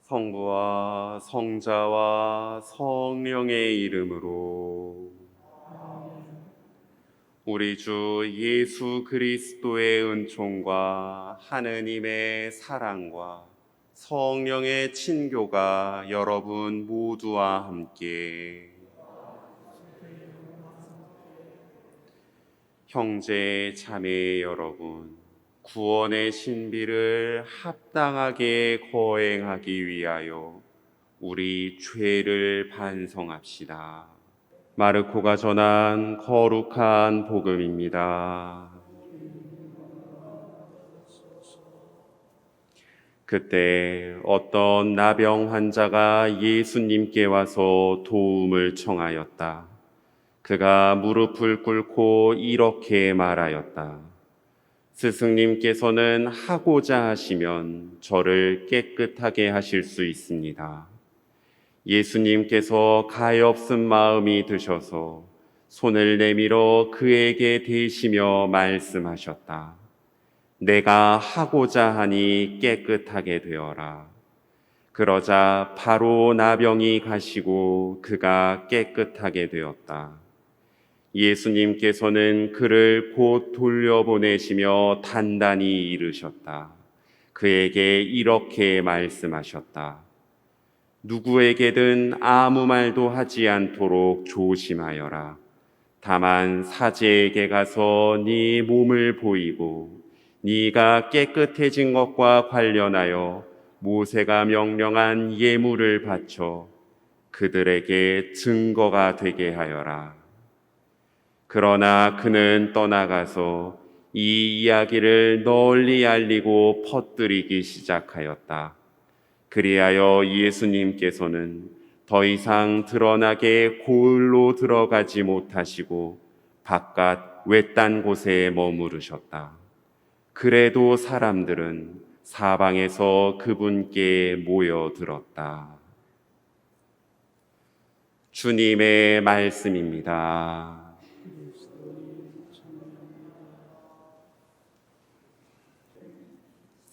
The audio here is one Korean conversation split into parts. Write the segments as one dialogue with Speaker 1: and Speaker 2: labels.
Speaker 1: 성부와 성자와 성령의 이름으로. 우리 주 예수 그리스도의 은총과 하느님의 사랑과 성령의 친교가 여러분 모두와 함께. 형제 자매 여러분, 구원의 신비를 합당하게 거행하기 위하여 우리 죄를 반성합시다. 마르코가 전한 거룩한 복음입니다. 그때 어떤 나병 환자가 예수님께 와서 도움을 청하였다. 그가 무릎을 꿇고 이렇게 말하였다. 스승님께서는 하고자 하시면 저를 깨끗하게 하실 수 있습니다. 예수님께서 가엾은 마음이 드셔서 손을 내밀어 그에게 대시며 말씀하셨다. 내가 하고자 하니 깨끗하게 되어라. 그러자 바로 나병이 가시고 그가 깨끗하게 되었다. 예수님께서는 그를 곧 돌려보내시며 단단히 이르셨다. 그에게 이렇게 말씀하셨다. 누구에게든 아무 말도 하지 않도록 조심하여라. 다만 사제에게 가서 네 몸을 보이고 네가 깨끗해진 것과 관련하여 모세가 명령한 예물을 바쳐 그들에게 증거가 되게 하여라. 그러나 그는 떠나가서 이 이야기를 널리 알리고 퍼뜨리기 시작하였다. 그리하여 예수님께서는 더 이상 드러나게 고을로 들어가지 못하시고 바깥 외딴 곳에 머무르셨다. 그래도 사람들은 사방에서 그분께 모여들었다. 주님의 말씀입니다.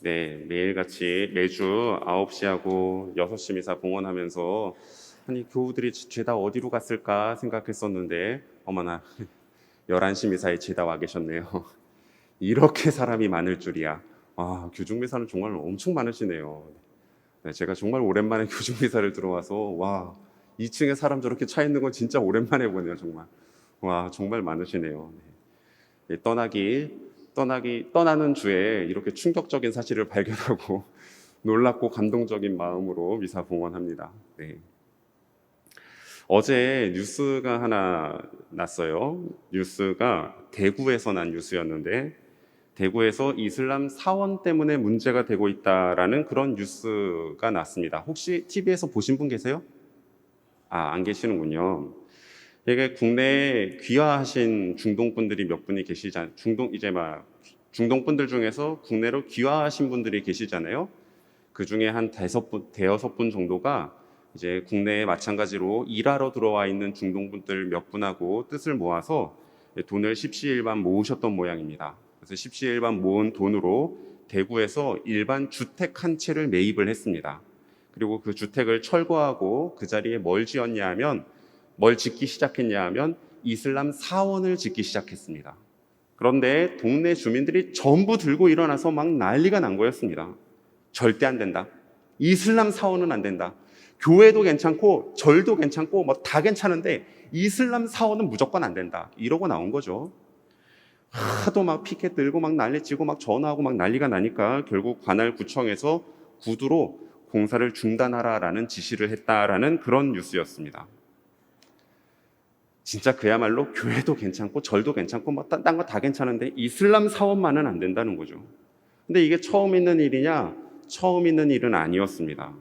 Speaker 1: 네, 매일같이 매주 9시하고 6시 미사 봉헌하면서 아니 교우들이 죄다 어디로 갔을까 생각했었는데 어머나 11시 미사에 죄다 와 계셨네요. 이렇게 사람이 많을 줄이야. 아, 교중미사는 정말 엄청 많으시네요. 네, 제가 정말 오랜만에 교중미사를 들어와서 와, 2층에 사람 저렇게 차 있는 건 진짜 오랜만에 보네요. 정말. 와, 정말 많으시네요. 네, 떠나는 주에 이렇게 충격적인 사실을 발견하고 놀랍고 감동적인 마음으로 미사 봉헌합니다. 네. 어제 뉴스가 하나 났어요. 뉴스가 대구에서 난 뉴스였는데 대구에서 이슬람 사원 때문에 문제가 되고 있다라는 그런 뉴스가 났습니다. 혹시 TV에서 보신 분 계세요? 안 계시는군요. 이게 국내에 귀화하신 중동분들이 몇 분이 중동분들 중에서 국내로 귀화하신 분들이 계시잖아요. 그 중에 한 대여섯 분 정도가 이제 국내에 마찬가지로 일하러 들어와 있는 중동분들 몇 분하고 뜻을 모아서 돈을 십시일반 모으셨던 모양입니다. 그래서 십시일반 모은 돈으로 대구에서 일반 주택 한 채를 매입을 했습니다. 그리고 그 주택을 철거하고 그 자리에 뭘 짓기 시작했냐 하면 이슬람 사원을 짓기 시작했습니다. 그런데 동네 주민들이 전부 들고 일어나서 막 난리가 난 거였습니다. 절대 안 된다. 이슬람 사원은 안 된다. 교회도 괜찮고 절도 괜찮고 뭐 다 괜찮은데 이슬람 사원은 무조건 안 된다. 이러고 나온 거죠. 하도 막 피켓 들고 막 난리치고 막 전화하고 막 난리가 나니까 결국 관할 구청에서 구두로 공사를 중단하라라는 지시를 했다라는 그런 뉴스였습니다. 진짜 그야말로 교회도 괜찮고 절도 괜찮고 뭐 딴 거 다 괜찮은데 이슬람 사원만은 안 된다는 거죠. 근데 이게 처음 있는 일이냐? 처음 있는 일은 아니었습니다.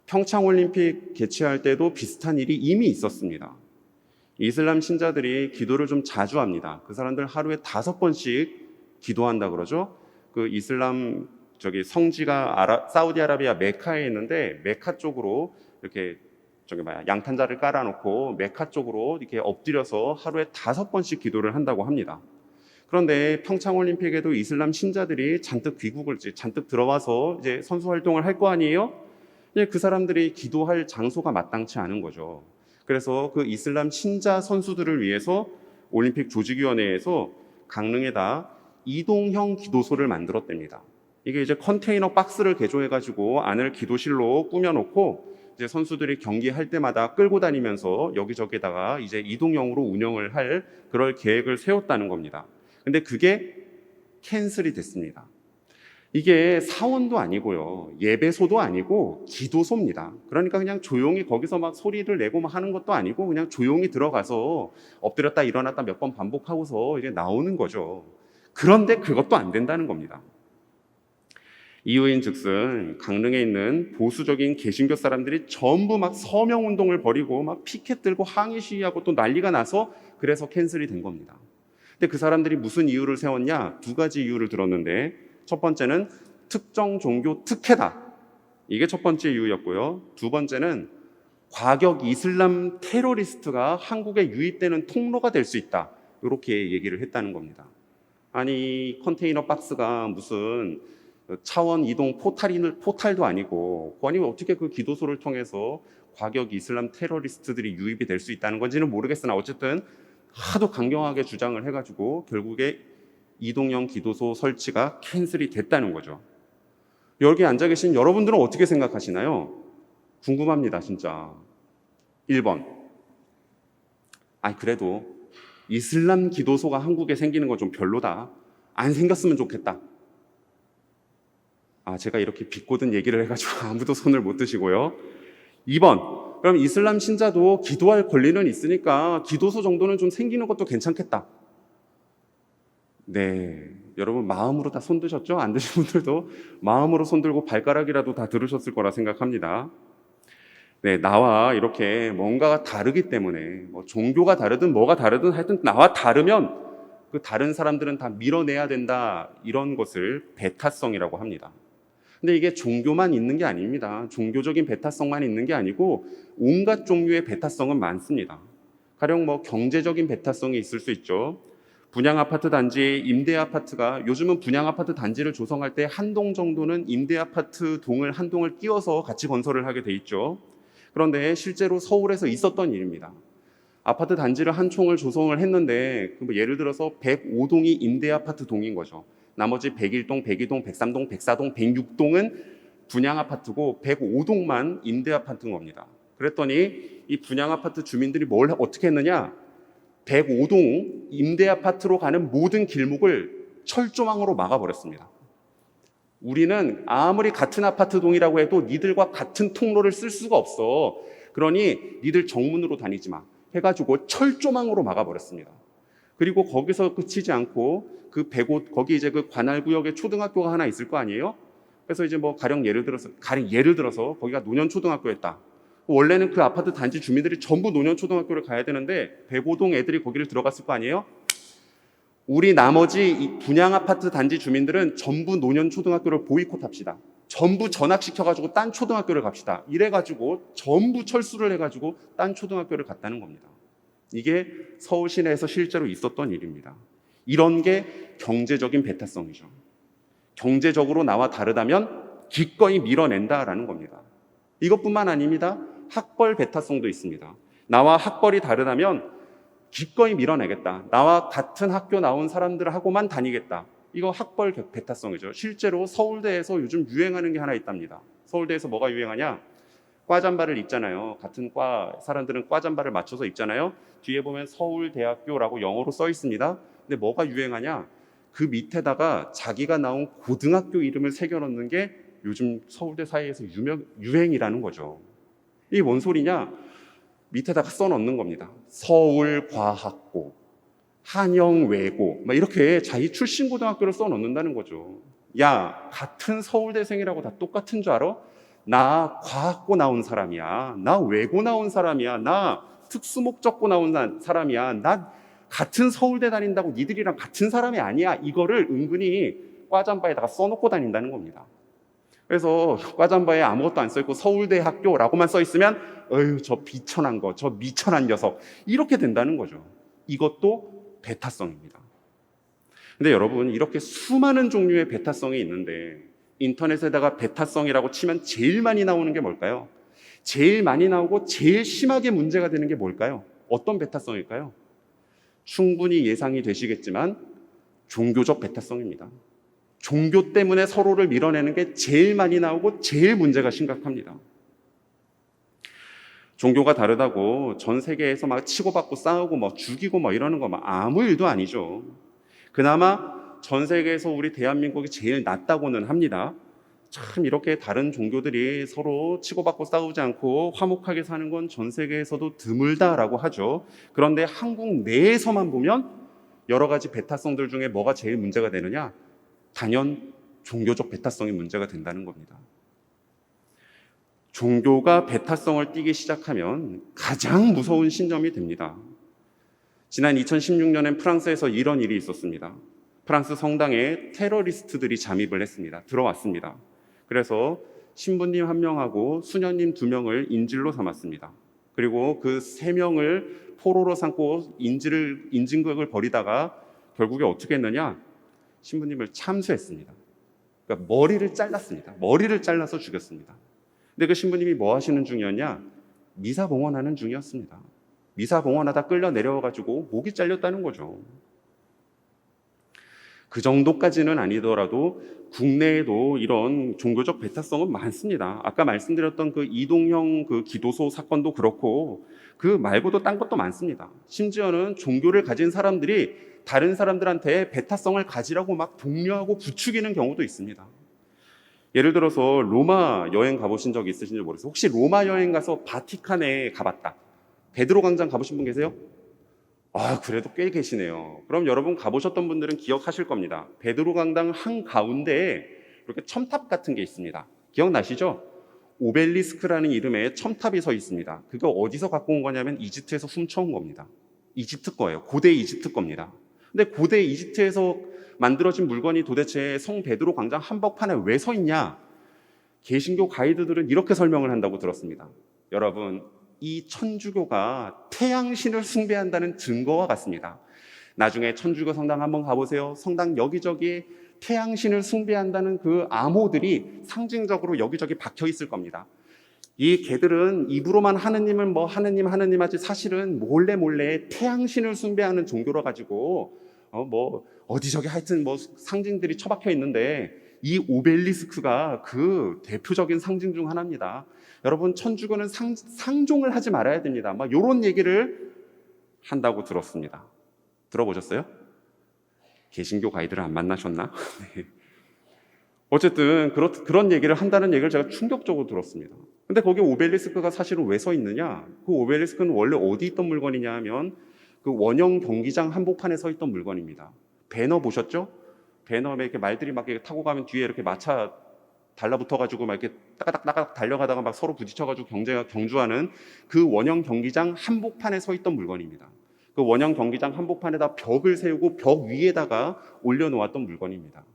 Speaker 1: 평창올림픽 개최할 때도 비슷한 일이 이미 있었습니다. 이슬람 신자들이 기도를 좀 자주 합니다. 그 사람들 하루에 5번씩 기도한다 그러죠. 그 이슬람 성지가 사우디아라비아 메카에 있는데 메카 쪽으로 이렇게 양탄자를 깔아놓고 메카 쪽으로 이렇게 엎드려서 하루에 5번씩 기도를 한다고 합니다. 그런데 평창올림픽에도 이슬람 신자들이 잔뜩 들어와서 이제 선수 활동을 할 거 아니에요? 그 사람들이 기도할 장소가 마땅치 않은 거죠. 그래서 그 이슬람 신자 선수들을 위해서 올림픽 조직위원회에서 강릉에다 이동형 기도소를 만들었답니다. 이게 이제 컨테이너 박스를 개조해가지고 안을 기도실로 꾸며놓고 이제 선수들이 경기할 때마다 끌고 다니면서 여기저기다가 이제 이동형으로 운영을 할 그럴 계획을 세웠다는 겁니다. 근데 그게 캔슬이 됐습니다. 이게 사원도 아니고요, 예배소도 아니고 기도소입니다. 그러니까 그냥 조용히 거기서 막 소리를 내고 막 하는 것도 아니고 그냥 조용히 들어가서 엎드렸다 일어났다 몇 번 반복하고서 이제 나오는 거죠. 그런데 그것도 안 된다는 겁니다. 이유인 즉슨 강릉에 있는 보수적인 개신교 사람들이 전부 막 서명운동을 벌이고 막 피켓 들고 항의 시위하고 또 난리가 나서 그래서 캔슬이 된 겁니다. 근데 그 사람들이 무슨 이유를 세웠냐? 두 가지 이유를 들었는데, 첫 번째는 특정 종교 특혜다. 이게 첫 번째 이유였고요. 두 번째는 과격 이슬람 테러리스트가 한국에 유입되는 통로가 될 수 있다. 이렇게 얘기를 했다는 겁니다. 아니, 컨테이너 박스가 무슨 차원 이동 포탈도 아니고, 아니 어떻게 그 기도소를 통해서 과격 이슬람 테러리스트들이 유입이 될 수 있다는 건지는 모르겠으나 어쨌든 하도 강경하게 주장을 해가지고 결국에 이동형 기도소 설치가 캔슬이 됐다는 거죠. 여기 앉아 계신 여러분들은 어떻게 생각하시나요? 궁금합니다, 진짜. 1번. 그래도 이슬람 기도소가 한국에 생기는 건 좀 별로다. 안 생겼으면 좋겠다. 제가 이렇게 비꼬든 얘기를 해가지고 아무도 손을 못 드시고요. 2번. 그럼 이슬람 신자도 기도할 권리는 있으니까 기도소 정도는 좀 생기는 것도 괜찮겠다. 네, 여러분 마음으로 다 손 드셨죠? 안 드신 분들도 마음으로 손 들고 발가락이라도 다 들으셨을 거라 생각합니다. 네, 나와 이렇게 뭔가가 다르기 때문에 뭐 종교가 다르든 뭐가 다르든 하여튼 나와 다르면 그 다른 사람들은 다 밀어내야 된다, 이런 것을 배타성이라고 합니다. 근데 이게 종교만 있는 게 아닙니다. 종교적인 배타성만 있는 게 아니고 온갖 종류의 배타성은 많습니다. 가령 뭐 경제적인 배타성이 있을 수 있죠. 분양아파트 단지, 임대아파트가 요즘은 분양아파트 단지를 조성할 때 한 동 정도는 임대아파트 동을 한 동을 끼워서 같이 건설을 하게 돼 있죠. 그런데 실제로 서울에서 있었던 일입니다. 아파트 단지를 한 총을 조성을 했는데 예를 들어서 105동이 임대아파트 동인 거죠. 나머지 101동, 102동, 103동, 104동, 106동은 분양아파트고 105동만 임대아파트인 겁니다. 그랬더니 이 분양아파트 주민들이 뭘 어떻게 했느냐? 105동 임대아파트로 가는 모든 길목을 철조망으로 막아버렸습니다. 우리는 아무리 같은 아파트 동이라고 해도 니들과 같은 통로를 쓸 수가 없어. 그러니 니들 정문으로 다니지 마. 해가지고 철조망으로 막아버렸습니다. 그리고 거기서 그치지 않고 그 105, 거기 이제 그 관할구역에 초등학교가 하나 있을 거 아니에요? 그래서 이제 뭐 가령 예를 들어서 거기가 노년초등학교였다. 원래는 그 아파트 단지 주민들이 전부 노년초등학교를 가야 되는데 105동 애들이 거기를 들어갔을 거 아니에요? 우리 나머지 이 분양아파트 단지 주민들은 전부 노년초등학교를 보이콧합시다. 전부 전학시켜가지고 딴 초등학교를 갑시다. 이래가지고 전부 철수를 해가지고 딴 초등학교를 갔다는 겁니다. 이게 서울 시내에서 실제로 있었던 일입니다. 이런 게 경제적인 배타성이죠. 경제적으로 나와 다르다면 기꺼이 밀어낸다라는 겁니다. 이것뿐만 아닙니다. 학벌 배타성도 있습니다. 나와 학벌이 다르다면 기꺼이 밀어내겠다. 나와 같은 학교 나온 사람들하고만 다니겠다. 이거 학벌 배타성이죠. 실제로 서울대에서 요즘 유행하는 게 하나 있답니다. 서울대에서 뭐가 유행하냐? 과잠바를 입잖아요. 같은 과 사람들은 과잠바를 맞춰서 입잖아요. 뒤에 보면 서울대학교라고 영어로 써 있습니다. 근데 뭐가 유행하냐? 그 밑에다가 자기가 나온 고등학교 이름을 새겨놓는 게 요즘 서울대 사이에서 유행이라는 거죠. 이게 뭔 소리냐? 밑에다가 써놓는 겁니다. 서울과학고, 한영외고, 막 이렇게 자기 출신 고등학교를 써놓는다는 거죠. 야, 같은 서울대생이라고 다 똑같은 줄 알아? 나 과학고 나온 사람이야. 나 외고 나온 사람이야. 나 특수목적고 나온 사람이야. 나 같은 서울대 다닌다고 니들이랑 같은 사람이 아니야. 이거를 은근히 과잠바에다가 써놓고 다닌다는 겁니다. 그래서 과잠바에 아무것도 안 써있고 서울대학교라고만 써있으면 어휴, 저 비천한 거, 저 미천한 녀석, 이렇게 된다는 거죠. 이것도 배타성입니다. 근데 여러분, 이렇게 수많은 종류의 배타성이 있는데 인터넷에다가 베타성이라고 치면 제일 많이 나오는 게 뭘까요? 제일 많이 나오고 제일 심하게 문제가 되는 게 뭘까요? 어떤 베타성일까요? 충분히 예상이 되시겠지만 종교적 베타성입니다. 종교 때문에 서로를 밀어내는 게 제일 많이 나오고 제일 문제가 심각합니다. 종교가 다르다고 전 세계에서 막 치고받고 싸우고 뭐 죽이고 뭐 이러는 거 막 아무 일도 아니죠. 그나마 전 세계에서 우리 대한민국이 제일 낫다고는 합니다. 참 이렇게 다른 종교들이 서로 치고받고 싸우지 않고 화목하게 사는 건 전 세계에서도 드물다라고 하죠. 그런데 한국 내에서만 보면 여러 가지 베타성들 중에 뭐가 제일 문제가 되느냐? 단연 종교적 베타성이 문제가 된다는 겁니다. 종교가 베타성을 띠기 시작하면 가장 무서운 신점이 됩니다. 지난 2016년엔 프랑스에서 이런 일이 있었습니다. 프랑스 성당에 테러리스트들이 잠입을 했습니다. 들어왔습니다. 그래서 신부님 1명하고 수녀님 2명을 인질로 삼았습니다. 그리고 그 3명을 포로로 삼고 인질극을 벌이다가 결국에 어떻게 했느냐? 신부님을 참수했습니다. 그러니까 머리를 잘랐습니다. 머리를 잘라서 죽였습니다. 근데 그 신부님이 뭐 하시는 중이었냐? 미사 봉헌하는 중이었습니다. 미사 봉헌하다 끌려 내려와가지고 목이 잘렸다는 거죠. 그 정도까지는 아니더라도 국내에도 이런 종교적 배타성은 많습니다. 아까 말씀드렸던 그 이동형 그 기도소 사건도 그렇고 그 말고도 딴 것도 많습니다. 심지어는 종교를 가진 사람들이 다른 사람들한테 배타성을 가지라고 막 독려하고 부추기는 경우도 있습니다. 예를 들어서 로마 여행 가보신 적 있으신지 모르겠어요. 혹시 로마 여행 가서 바티칸에 가봤다. 베드로 광장 가보신 분 계세요? 아, 그래도 꽤 계시네요. 그럼 여러분 가보셨던 분들은 기억하실 겁니다. 베드로 광장 한가운데에 이렇게 첨탑 같은 게 있습니다. 기억나시죠? 오벨리스크라는 이름의 첨탑이 서 있습니다. 그거 어디서 갖고 온 거냐면 이집트에서 훔쳐온 겁니다. 이집트 거예요. 고대 이집트 겁니다. 근데 고대 이집트에서 만들어진 물건이 도대체 성 베드로 광장 한복판에 왜 서 있냐? 개신교 가이드들은 이렇게 설명을 한다고 들었습니다. 여러분, 이 천주교가 태양신을 숭배한다는 증거와 같습니다. 나중에 천주교 성당 한번 가보세요. 성당 여기저기 태양신을 숭배한다는 그 암호들이 상징적으로 여기저기 박혀 있을 겁니다. 이 개들은 입으로만 하느님을 뭐 하느님 하지 사실은 몰래 태양신을 숭배하는 종교로 가지고 어디저기 하여튼 뭐 상징들이 처박혀 있는데 이 오벨리스크가 그 대표적인 상징 중 하나입니다. 여러분, 천주교는 상종을 하지 말아야 됩니다. 막 이런 얘기를 한다고 들었습니다. 들어보셨어요? 개신교 가이드를 안 만나셨나? 네. 어쨌든 그런 얘기를 한다는 얘기를 제가 충격적으로 들었습니다. 근데 거기 오벨리스크가 사실은 왜 서 있느냐? 그 오벨리스크는 원래 어디 있던 물건이냐 하면 그 원형 경기장 한복판에 서 있던 물건입니다. 배너 보셨죠? 배너에 이렇게 말들이 막 이렇게 타고 가면 뒤에 이렇게 마차 달라붙어가지고 막 이렇게 따가닥 달려가다가 막 서로 부딪혀가지고 경주하는 그 원형 경기장 한복판에 서 있던 물건입니다. 그 원형 경기장 한복판에다 벽을 세우고 벽 위에다가 올려놓았던 물건입니다.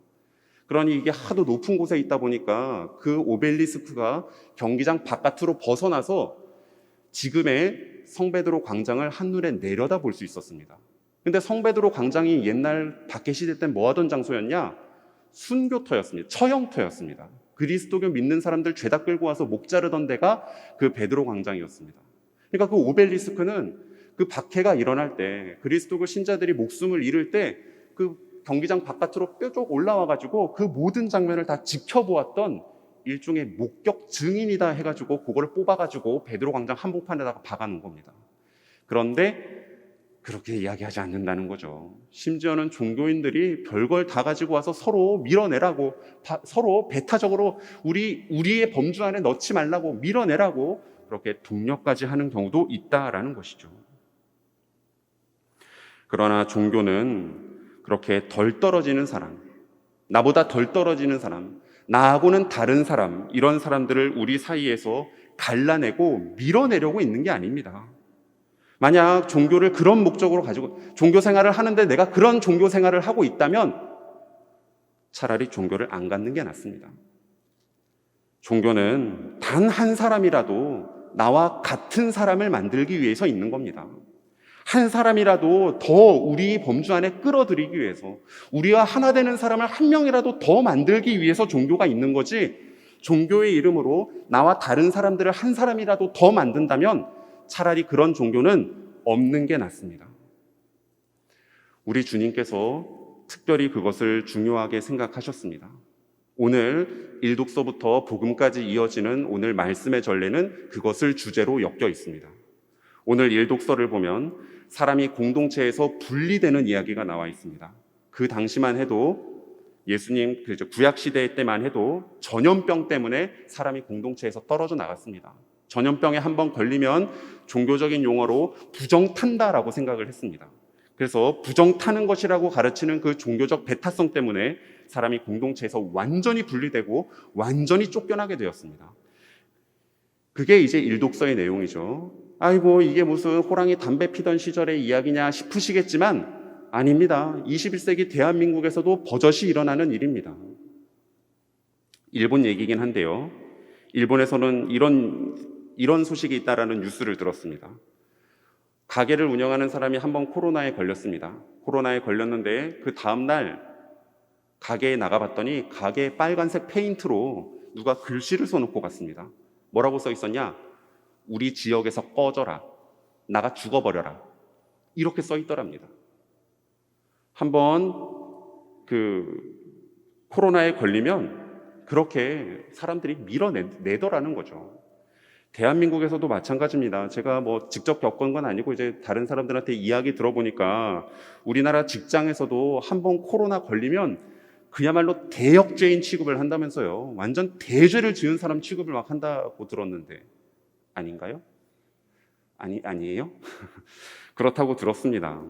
Speaker 1: 그러니 이게 하도 높은 곳에 있다 보니까 그 오벨리스크가 경기장 바깥으로 벗어나서 지금의 성베드로 광장을 한눈에 내려다 볼 수 있었습니다. 근데 성베드로 광장이 옛날 박해 시대 때 뭐 하던 장소였냐? 순교터였습니다. 처형터였습니다. 그리스도교 믿는 사람들 죄다 끌고 와서 목 자르던 데가 그 베드로 광장이었습니다. 그러니까 그 오벨리스크는 그 박해가 일어날 때 그리스도교 신자들이 목숨을 잃을 때 그 경기장 바깥으로 뾰족 올라와가지고 그 모든 장면을 다 지켜보았던 일종의 목격 증인이다 해가지고 그거를 뽑아가지고 베드로 광장 한복판에다가 박아놓은 겁니다. 그런데 그렇게 이야기하지 않는다는 거죠. 심지어는 종교인들이 별걸 다 가지고 와서 서로 밀어내라고, 서로 배타적으로 우리의 범주 안에 넣지 말라고 밀어내라고 그렇게 독려까지 하는 경우도 있다라는 것이죠. 그러나 종교는 그렇게 덜 떨어지는 사람, 나보다 덜 떨어지는 사람, 나하고는 다른 사람, 이런 사람들을 우리 사이에서 갈라내고 밀어내려고 있는 게 아닙니다. 만약 종교를 그런 목적으로 가지고 종교 생활을 하는데 내가 그런 종교 생활을 하고 있다면 차라리 종교를 안 갖는 게 낫습니다. 종교는 단 한 사람이라도 나와 같은 사람을 만들기 위해서 있는 겁니다. 한 사람이라도 더 우리 범주 안에 끌어들이기 위해서, 우리와 하나 되는 사람을 한 명이라도 더 만들기 위해서 종교가 있는 거지, 종교의 이름으로 나와 다른 사람들을 한 사람이라도 더 만든다면 차라리 그런 종교는 없는 게 낫습니다. 우리 주님께서 특별히 그것을 중요하게 생각하셨습니다. 오늘 일독서부터 복음까지 이어지는 오늘 말씀의 전례는 그것을 주제로 엮여 있습니다. 오늘 일독서를 보면 사람이 공동체에서 분리되는 이야기가 나와 있습니다. 그 당시만 해도 예수님 구약 시대 때만 해도 전염병 때문에 사람이 공동체에서 떨어져 나갔습니다. 전염병에 한번 걸리면 종교적인 용어로 부정탄다라고 생각을 했습니다. 그래서 부정타는 것이라고 가르치는 그 종교적 배타성 때문에 사람이 공동체에서 완전히 분리되고 완전히 쫓겨나게 되었습니다. 그게 이제 일독서의 내용이죠. 아이고, 이게 무슨 호랑이 담배 피던 시절의 이야기냐 싶으시겠지만 아닙니다. 21세기 대한민국에서도 버젓이 일어나는 일입니다. 일본 얘기긴 한데요. 일본에서는 이런 소식이 있다라는 뉴스를 들었습니다. 가게를 운영하는 사람이 한번 코로나에 걸렸습니다. 코로나에 걸렸는데 그 다음날 가게에 나가봤더니 가게에 빨간색 페인트로 누가 글씨를 써놓고 갔습니다. 뭐라고 써 있었냐? 우리 지역에서 꺼져라. 나가 죽어버려라. 이렇게 써 있더랍니다. 한번 코로나에 걸리면 그렇게 사람들이 밀어내더라는 거죠. 대한민국에서도 마찬가지입니다. 제가 직접 겪은 건 아니고 이제 다른 사람들한테 이야기 들어보니까 우리나라 직장에서도 한번 코로나 걸리면 그야말로 대역죄인 취급을 한다면서요. 완전 대죄를 지은 사람 취급을 막 한다고 들었는데 아닌가요? 아니에요? 그렇다고 들었습니다.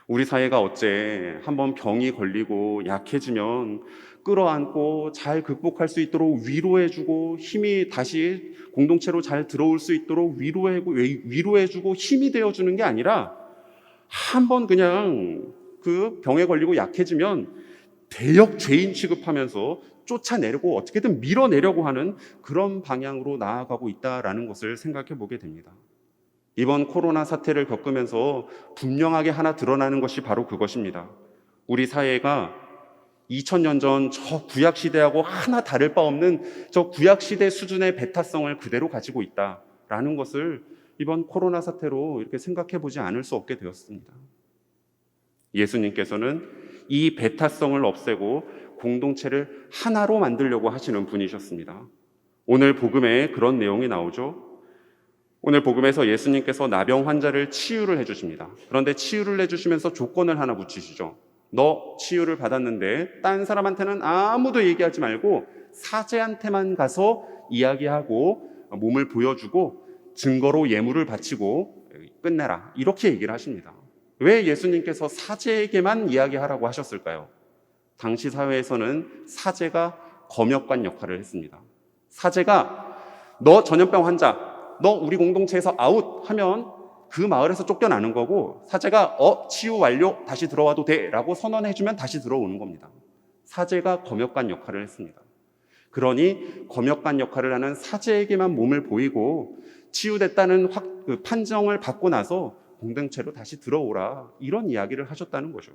Speaker 1: 우리 사회가 어째 한번 병이 걸리고 약해지면 끌어안고 잘 극복할 수 있도록 위로해주고 힘이 다시 공동체로 잘 들어올 수 있도록 위로해주고 힘이 되어주는 게 아니라 한번 그냥 그 병에 걸리고 약해지면 대역 죄인 취급하면서 쫓아내려고 어떻게든 밀어내려고 하는 그런 방향으로 나아가고 있다라는 것을 생각해 보게 됩니다. 이번 코로나 사태를 겪으면서 분명하게 하나 드러나는 것이 바로 그것입니다. 우리 사회가 2000년 전 저 구약시대하고 하나 다를 바 없는 저 구약시대 수준의 배타성을 그대로 가지고 있다라는 것을 이번 코로나 사태로 이렇게 생각해 보지 않을 수 없게 되었습니다. 예수님께서는 이 배타성을 없애고 공동체를 하나로 만들려고 하시는 분이셨습니다. 오늘 복음에 그런 내용이 나오죠. 오늘 복음에서 예수님께서 나병 환자를 치유를 해주십니다. 그런데 치유를 해주시면서 조건을 하나 붙이시죠. 너 치유를 받았는데 딴 사람한테는 아무도 얘기하지 말고 사제한테만 가서 이야기하고 몸을 보여주고 증거로 예물을 바치고 끝내라. 이렇게 얘기를 하십니다. 왜 예수님께서 사제에게만 이야기하라고 하셨을까요? 당시 사회에서는 사제가 검역관 역할을 했습니다. 사제가 너 전염병 환자, 너 우리 공동체에서 아웃 하면 그 마을에서 쫓겨나는 거고, 사제가 치유 완료, 다시 들어와도 돼 라고 선언해주면 다시 들어오는 겁니다. 사제가 검역관 역할을 했습니다. 그러니 검역관 역할을 하는 사제에게만 몸을 보이고 치유됐다는 판정을 받고 나서 공동체로 다시 들어오라, 이런 이야기를 하셨다는 거죠.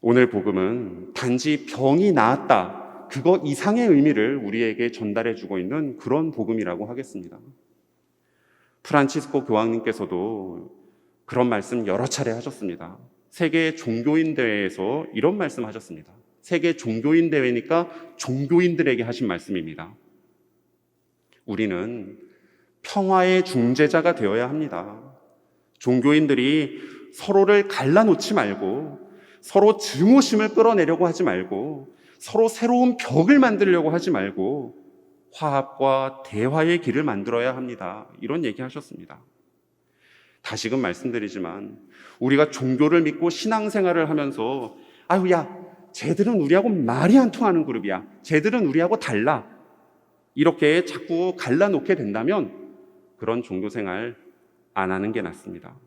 Speaker 1: 오늘 복음은 단지 병이 나았다, 그거 이상의 의미를 우리에게 전달해주고 있는 그런 복음이라고 하겠습니다. 프란치스코 교황님께서도 그런 말씀 여러 차례 하셨습니다. 세계 종교인 대회에서 이런 말씀 하셨습니다. 세계 종교인 대회니까 종교인들에게 하신 말씀입니다. 우리는 평화의 중재자가 되어야 합니다. 종교인들이 서로를 갈라놓지 말고, 서로 증오심을 끌어내려고 하지 말고, 서로 새로운 벽을 만들려고 하지 말고 화합과 대화의 길을 만들어야 합니다. 이런 얘기 하셨습니다. 다시금 말씀드리지만 우리가 종교를 믿고 신앙생활을 하면서 아유 야, 쟤들은 우리하고 말이 안 통하는 그룹이야, 쟤들은 우리하고 달라, 이렇게 자꾸 갈라놓게 된다면 그런 종교생활 안 하는 게 낫습니다.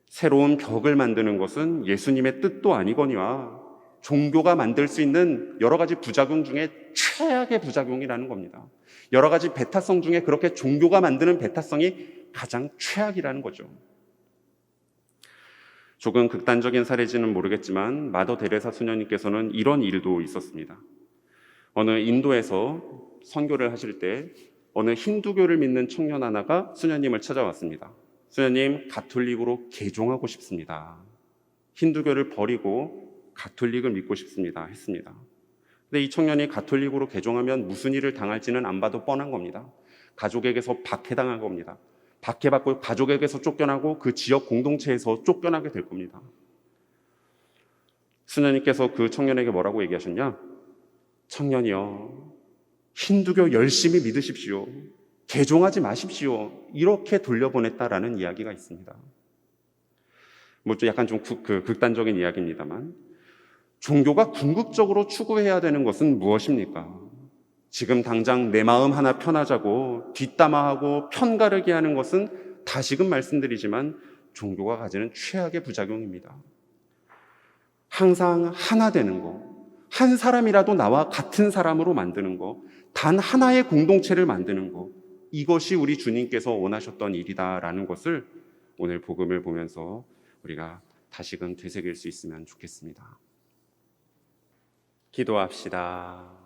Speaker 1: 새로운 벽을 만드는 것은 예수님의 뜻도 아니거니와 종교가 만들 수 있는 여러 가지 부작용 중에 최악의 부작용이라는 겁니다. 여러 가지 배타성 중에 그렇게 종교가 만드는 배타성이 가장 최악이라는 거죠. 조금 극단적인 사례지는 모르겠지만 마더 데레사 수녀님께서는 이런 일도 있었습니다. 어느 인도에서 선교를 하실 때 어느 힌두교를 믿는 청년 하나가 수녀님을 찾아왔습니다. 수녀님, 가톨릭으로 개종하고 싶습니다. 힌두교를 버리고 가톨릭을 믿고 싶습니다. 했습니다. 근데 이 청년이 가톨릭으로 개종하면 무슨 일을 당할지는 안 봐도 뻔한 겁니다. 가족에게서 박해당한 겁니다. 박해받고 가족에게서 쫓겨나고 그 지역 공동체에서 쫓겨나게 될 겁니다. 수녀님께서 그 청년에게 뭐라고 얘기하셨냐? 청년이여, 힌두교 열심히 믿으십시오. 개종하지 마십시오. 이렇게 돌려보냈다라는 이야기가 있습니다. 뭐 약간 좀 극단적인 이야기입니다만, 종교가 궁극적으로 추구해야 되는 것은 무엇입니까? 지금 당장 내 마음 하나 편하자고 뒷담화하고 편가르게 하는 것은 다시금 말씀드리지만 종교가 가지는 최악의 부작용입니다. 항상 하나 되는 거, 한 사람이라도 나와 같은 사람으로 만드는 거, 단 하나의 공동체를 만드는 거, 이것이 우리 주님께서 원하셨던 일이다라는 것을 오늘 복음을 보면서 우리가 다시금 되새길 수 있으면 좋겠습니다. 기도합시다.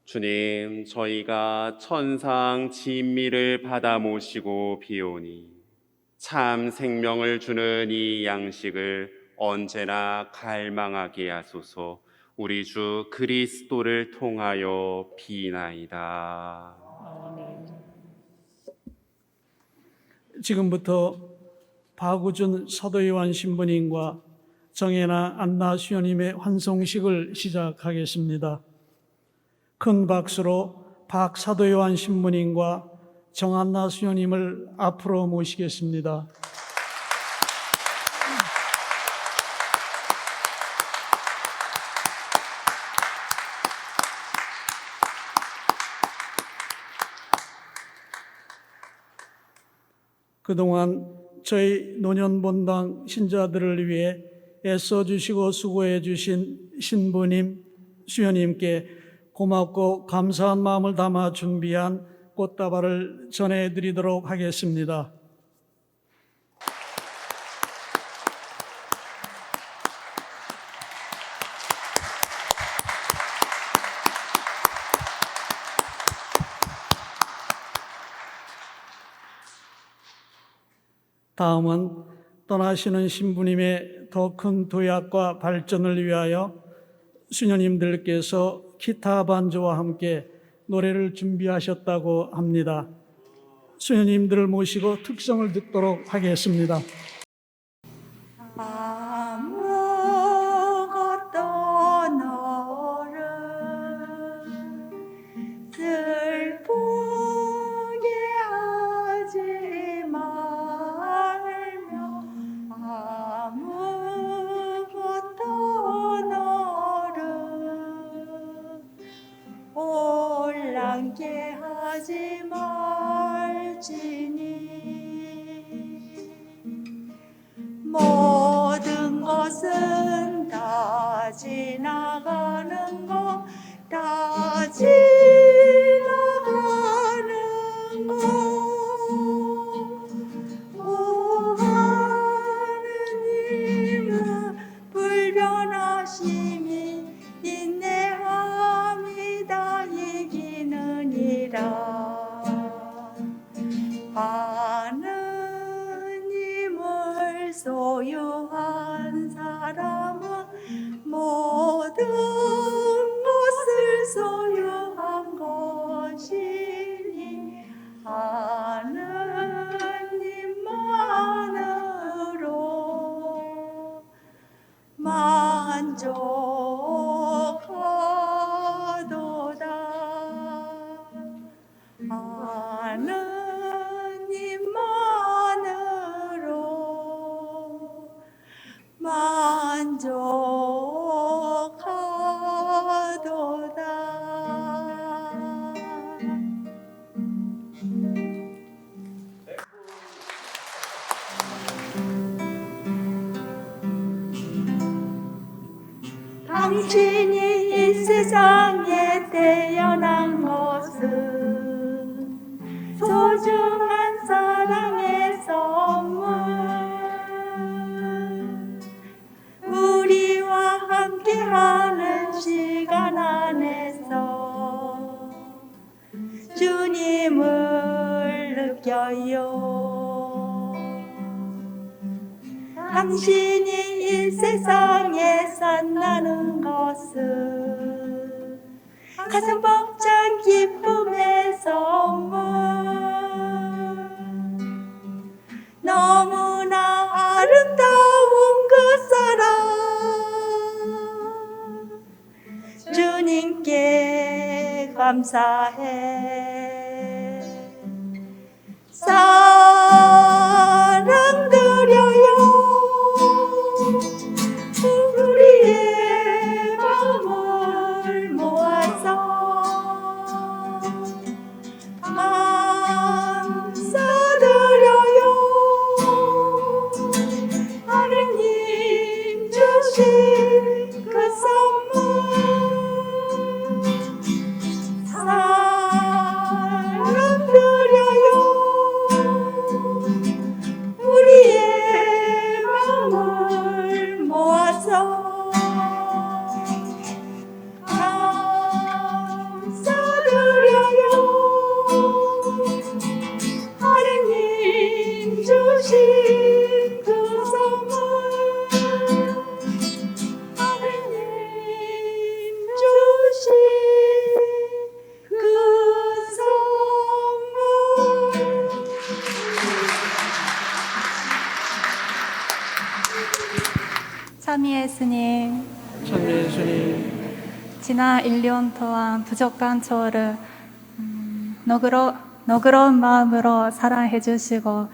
Speaker 1: 주님, 저희가 천상 진미를 받아 모시고 비오니 참 생명을 주는 이 양식을 언제나 갈망하게 하소서. 우리 주 그리스도를 통하여 비나이다.
Speaker 2: 지금부터 박우준 사도요한 신부님과 정혜나 안나 수녀님의 환송식을 시작하겠습니다. 큰 박수로 박 사도요한 신부님과 정안나 수녀님을 앞으로 모시겠습니다. 그동안 저희 노년본당 신자들을 위해 애써주시고 수고해주신 신부님, 수녀님께 고맙고 감사한 마음을 담아 준비한 꽃다발을 전해드리도록 하겠습니다. 다음은 떠나시는 신부님의 더 큰 도약과 발전을 위하여 수녀님들께서 기타 반주와 함께 노래를 준비하셨다고 합니다. 수녀님들을 모시고 특성을 듣도록 하겠습니다.
Speaker 3: 하지 말지니 모든 것은 다 지나가는 것, 다 지나가는 것. 오 하느님은 불변하심이 인내함이다 이기느니라. 하느님을 소유한 사람은 모든 것을 소유한 것이니 하느님만으로 만족하도다. 하느님만으로 만족하도다. 당신이 이 세상에 태어난 것은 소중한 사랑의 선물 우리와 함께하는 시간 안에서 주님을 느껴요. 당신이 이 세상에 산다는 것은 가슴 벅찬 기쁨의 선물 너무나 아름다운 그 사랑 주님께 감사해 사랑 드려요 우리의 마음을 모아서 감사드려요 하느님 주신 그 선물 사랑드려요 우리의 마음을 모아서 감사드려요 하느님 주신 그 선물 하느님 주신 그 선물
Speaker 4: 참이 예수님,
Speaker 2: 참 예수님,
Speaker 4: 지난 1년 동안 부족한 저를 너그러운 마음으로 사랑해 주시고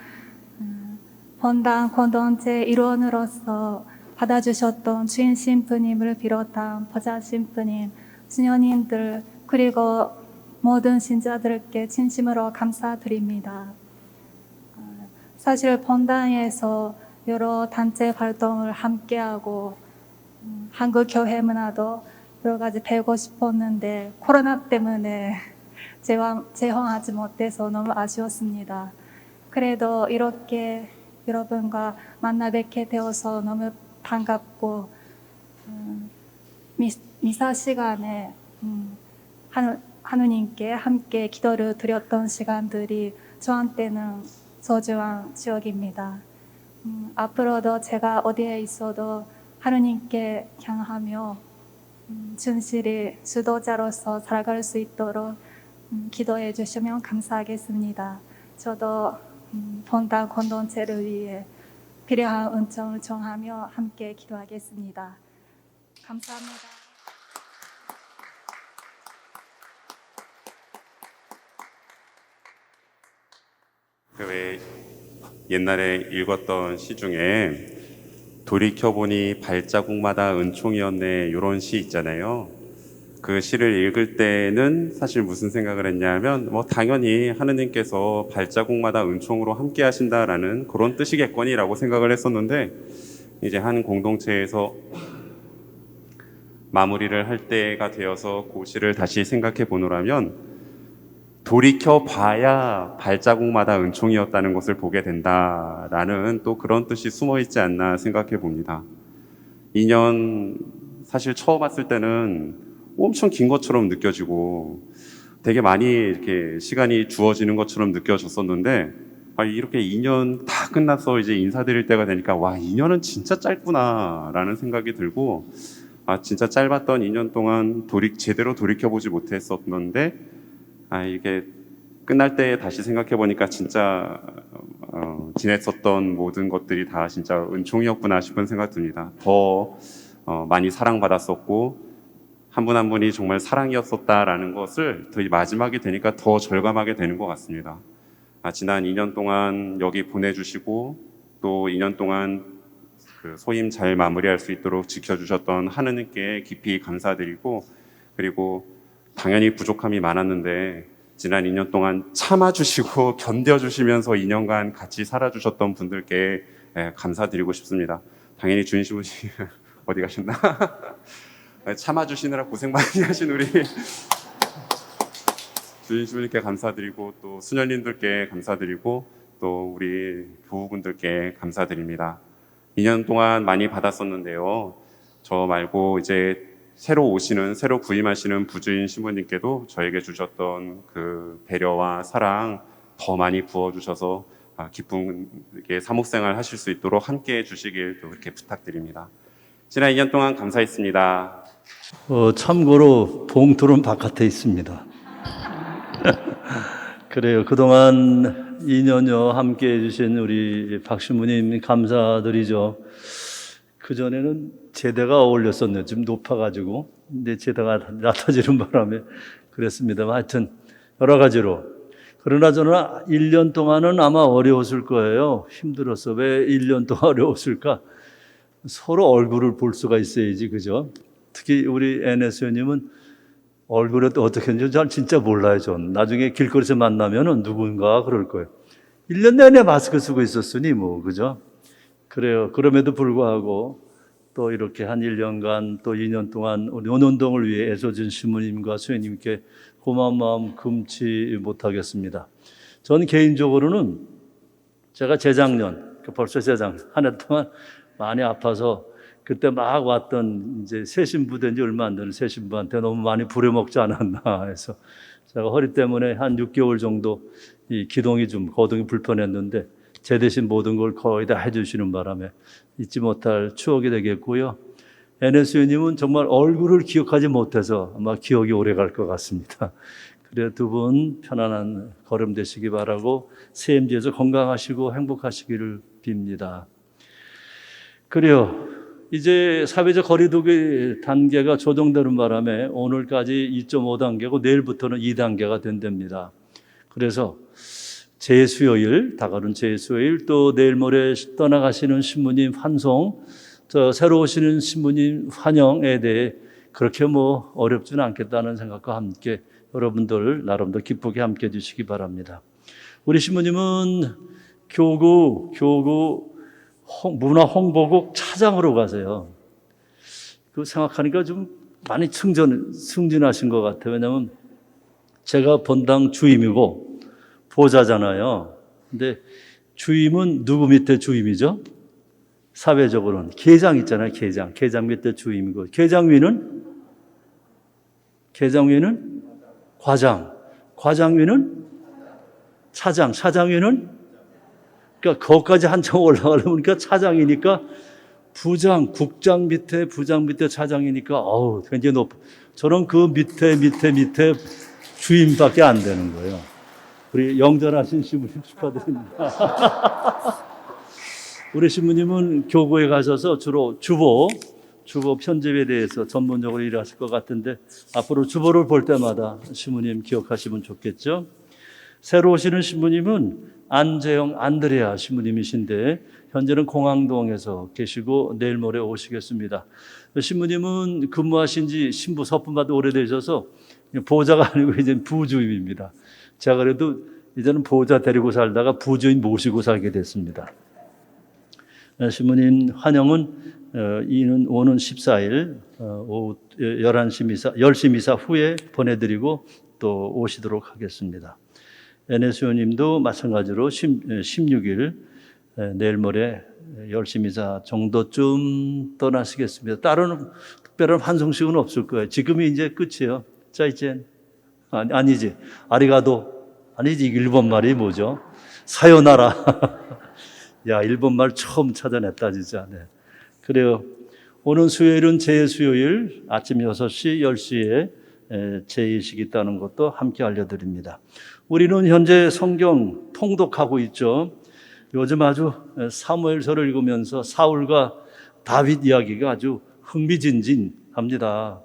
Speaker 4: 본당 공동체 일원으로서 받아주셨던 주인 신부님을 비롯한 보좌 신부님, 수녀님들 그리고 모든 신자들께 진심으로 감사드립니다. 사실 본당에서 여러 단체 활동을 함께하고 한국 교회 문화도 여러 가지 배우고 싶었는데 코로나 때문에 재황하지 못해서 너무 아쉬웠습니다. 그래도 이렇게 여러분과 만나 뵙게 되어서 너무 반갑고 미사 시간에 하느님께 함께 기도를 드렸던 시간들이 저한테는 소중한 추억입니다. 앞으로도 제가 어디에 있어도 하느님께 향하며 진실히 수도자로서 살아갈 수 있도록 기도해 주시면 감사하겠습니다. 저도 본당 공동체를 위해 필요한 은총을 청하며 함께 기도하겠습니다. 감사합니다.
Speaker 1: 왜 옛날에 읽었던 시 중에 돌이켜보니 발자국마다 은총이었네 이런 시 있잖아요. 그 시를 읽을 때는 사실 무슨 생각을 했냐면 당연히 하느님께서 발자국마다 은총으로 함께 하신다라는 그런 뜻이겠거니라고 생각을 했었는데 이제 한 공동체에서 마무리를 할 때가 되어서 그 시를 다시 생각해 보노라면 돌이켜 봐야 발자국마다 은총이었다는 것을 보게 된다라는 또 그런 뜻이 숨어 있지 않나 생각해 봅니다. 2년 사실 처음 왔을 때는 엄청 긴 것처럼 느껴지고 되게 많이 이렇게 시간이 주어지는 것처럼 느껴졌었는데 이렇게 2년 다 끝나서 이제 인사드릴 때가 되니까 와 2년은 진짜 짧구나라는 생각이 들고 진짜 짧았던 2년 동안 제대로 돌이켜보지 못했었는데 이게 끝날 때 다시 생각해 보니까 진짜 지냈었던 모든 것들이 다 진짜 은총이었구나 싶은 생각 듭니다. 더 많이 사랑받았었고 한 분 한 분이 정말 사랑이었었다라는 것을 더 마지막이 되니까 더 절감하게 되는 것 같습니다. 지난 2년 동안 여기 보내주시고 또 2년 동안 그 소임 잘 마무리할 수 있도록 지켜주셨던 하느님께 깊이 감사드리고 그리고 당연히 부족함이 많았는데 지난 2년 동안 참아주시고 견뎌주시면서 2년간 같이 살아주셨던 분들께 감사드리고 싶습니다. 당연히 주인신부님 어디 가셨나? 참아주시느라 고생 많이 하신 우리 주인 신부님께 감사드리고 또 수녀님들께 감사드리고 또 우리 교우분들께 감사드립니다. 2년 동안 많이 받았었는데요. 저 말고 이제 새로 부임하시는 부주인 신부님께도 저에게 주셨던 그 배려와 사랑 더 많이 부어주셔서 기쁘게 사목생활 하실 수 있도록 함께해 주시길 또 그렇게 부탁드립니다. 지난 2년 동안 감사했습니다.
Speaker 5: 참고로 봉투는 바깥에 있습니다. 그래요. 그동안 2년여 함께 해주신 우리 박 신부님 감사드리죠. 그전에는 제대가 어울렸었네요. 좀 높아가지고. 근데 제대가 낮아지는 바람에 그랬습니다만 하여튼 여러 가지로. 그러나 저는 1년 동안은 아마 어려웠을 거예요. 힘들었어. 왜 1년 동안 어려웠을까? 서로 얼굴을 볼 수가 있어야지, 그죠? 특히 우리 NS님은 얼굴에 또 어떻게 했는지 잘 진짜 몰라요, 전. 나중에 길거리에서 만나면은 누군가 그럴 거예요. 1년 내내 마스크 쓰고 있었으니 뭐, 그죠? 그래요. 그럼에도 불구하고 또 이렇게 한 1년간 또 2년 동안 우리 논운동을 위해 애써준 신부님과 수녀님께 고마운 마음 금치 못하겠습니다. 전 개인적으로는 제가 재작년, 벌써 재작년, 한 해 동안 많이 아파서 그때 막 왔던 이제 새 신부 된 지 얼마 안 되는 새 신부한테 너무 많이 부려먹지 않았나 해서 제가 허리 때문에 한 6개월 정도 이 기동이 좀 거동이 불편했는데 제 대신 모든 걸 거의 다 해주시는 바람에 잊지 못할 추억이 되겠고요. NS님은 정말 얼굴을 기억하지 못해서 아마 기억이 오래 갈 것 같습니다. 그래 두 분 편안한 걸음 되시기 바라고 세임지에서 건강하시고 행복하시기를 빕니다. 그래요. 이제 사회적 거리두기 단계가 조정되는 바람에 오늘까지 2.5단계고 내일부터는 2단계가 된답니다. 그래서 제수요일, 다가오는 제수요일 또 내일 모레 떠나가시는 신부님 환송, 새로 오시는 신부님 환영에 대해 그렇게 뭐 어렵지는 않겠다는 생각과 함께 여러분들 나름대로 기쁘게 함께 해주시기 바랍니다. 우리 신부님은 교구 문화 홍보국 차장으로 가세요. 그 생각하니까 좀 많이 승진하신 것 같아요. 왜냐하면 제가 본당 주임이고 보좌잖아요. 근데 주임은 누구 밑에 주임이죠? 사회적으로는 계장 있잖아요. 계장 밑에 주임이고 계장위는 과장위는 차장위는 그러니까 거기까지 한참 올라가려면 차장이니까 국장 밑에 차장이니까 굉장히 저는 그 밑에 주임밖에 안 되는 거예요. 우리 영전하신 신부님 축하드립니다. 우리 신부님은 교구에 가셔서 주로 주보 편집에 대해서 전문적으로 일하실 것 같은데 앞으로 주보를 볼 때마다 신부님 기억하시면 좋겠죠. 새로 오시는 신부님은 안재영 안드레아 신부님이신데 현재는 공항동에서 계시고 내일 모레 오시겠습니다. 신부님은 근무하신 지 신부 서품받아 오래되셔서 보좌가 아니고 이제 부주임입니다. 제가 그래도 이제는 보좌 데리고 살다가 부주임 모시고 살게 됐습니다. 신부님 환영은 오는 14일 오후 10시 미사 후에 보내드리고 또 오시도록 하겠습니다. NS님도 마찬가지로 16일 내일 모레 10시 미사 정도쯤 떠나시겠습니다. 다른 특별한 환송식은 없을 거예요. 지금이 이제 끝이에요. 짜이젠 아니지 아리가도 아니지 일본 말이 뭐죠? 사요나라. 야 일본 말 처음 찾아냈다 진짜. 네. 그래요. 오는 수요일은 제수요일 아침 6시 10시에 제의식이 있다는 것도 함께 알려드립니다. 우리는 현재 성경 통독하고 있죠. 요즘 아주 사무엘서를 읽으면서 사울과 다윗 이야기가 아주 흥미진진합니다.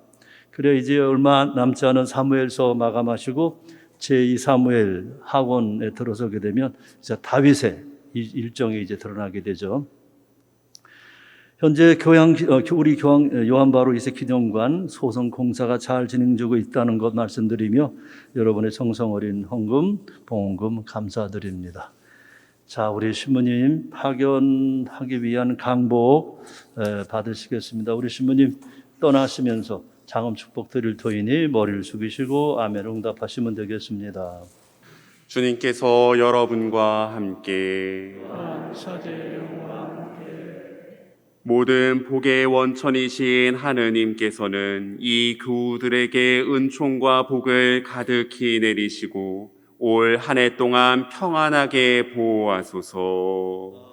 Speaker 5: 그래 이제 얼마 남지 않은 사무엘서 마감하시고 제2 사무엘 학원에 들어서게 되면 이제 다윗의 일정이 이제 드러나게 되죠. 현재 우리 교황 요한 바로 2세 기념관 소송 공사가 잘 진행되고 있다는 것 말씀드리며 여러분의 정성 어린 헌금, 봉헌금 감사드립니다. 자, 우리 신부님 파견하기 위한 강복 받으시겠습니다. 우리 신부님 떠나시면서 장엄 축복 드릴 터이니 머리를 숙이시고 아멘 응답하시면 되겠습니다.
Speaker 1: 주님께서 여러분과 함께 모든 복의 원천이신 하느님께서는 이 교우들에게 은총과 복을 가득히 내리시고 올 한 해 동안 평안하게 보호하소서.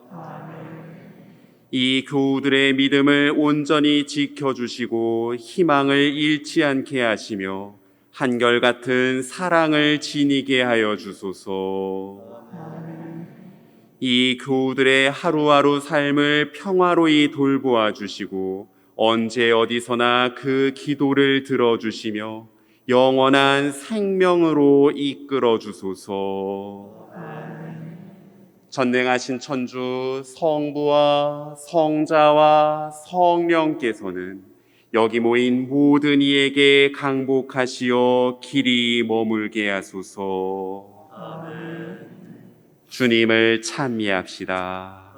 Speaker 1: 이 교우들의 믿음을 온전히 지켜주시고 희망을 잃지 않게 하시며 한결같은 사랑을 지니게 하여 주소서. 이 교우들의 하루하루 삶을 평화로이 돌보아 주시고 언제 어디서나 그 기도를 들어주시며 영원한 생명으로 이끌어 주소서. 전능하신 천주 성부와 성자와 성령께서는 여기 모인 모든 이에게 강복하시어 길이 머물게 하소서. 주님을 찬미합시다.